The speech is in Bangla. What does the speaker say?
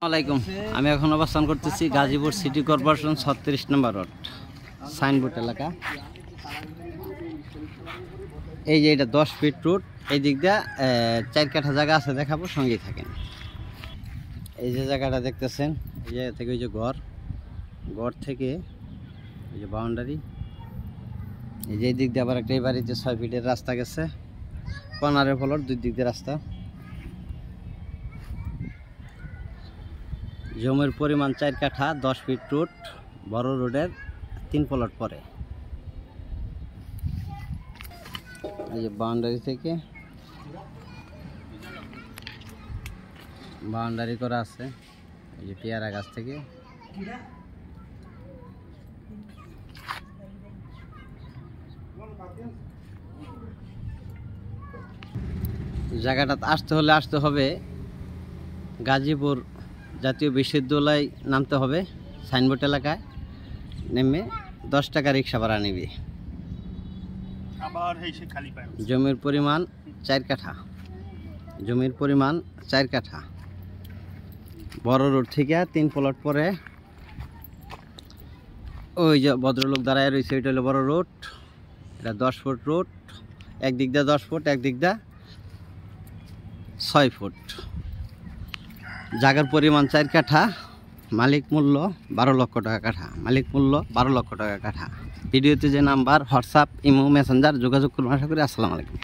আসসালামাইকুম। আমি এখন অবস্থান করতেছি গাজীপুর সিটি কর্পোরেশন 36 নম্বর রোড সাইনবোর্ড এলাকা। এই যে এটা 10 ফিট রোড, এই দিক দিয়ে 4 কাঠা জায়গা আছে, দেখাবো, সঙ্গেই থাকেন। এই যে জায়গাটা দেখতেছেন, এই জায়গা থেকে ওই যে ঘর থেকে এই যে বাউন্ডারি, এই যে দিক দিয়ে আবার একটা এই বাড়িতে 6 ফিটের রাস্তা গেছে, কর্নারের ফলর, দুই দিক দিয়ে রাস্তা। জমির পরিমাণ 4 কাঠা, 10 ফিট রোড, বড় রোডের 3 প্লট পরে। এই যে বাউন্ডারি থেকে বাউন্ডারি করা আছে, এই যে পেয়ারা গাছ থেকে জায়গাটা আসতে হবে গাজীপুর জাতীয় বিশ্ববিদ্যালয়, নামতে হবে সাইনবোর্ড এলাকায়, নেমে 10 টাকা রিক্সা ভাড়া নেবে। জমির পরিমাণ 4 কাঠা, জমির পরিমাণ 4 কাঠা, বড় রোড থেকে 3 প্লট পরে। ওই যে ভদ্রলোক দাঁড়ায় রয়েছে, ওইটা হলো বড় রোড। এটা 10 ফুট রোড, একদিক দিয়ে 10 ফুট, একদিক দিয়ে 6 ফুট। জায়গার পরিমাণ 4 কাঠা, মালিক মূল্য 12 লক্ষ টাকা কাঠা, মালিক মূল্য 12 লক্ষ টাকা কাঠা। ভিডিওতে যে নাম্বার, হোয়াটসঅ্যাপ, ইমো, মেসেঞ্জার যোগাযোগ করুন। আশা করি। আসসালামু আলাইকুম।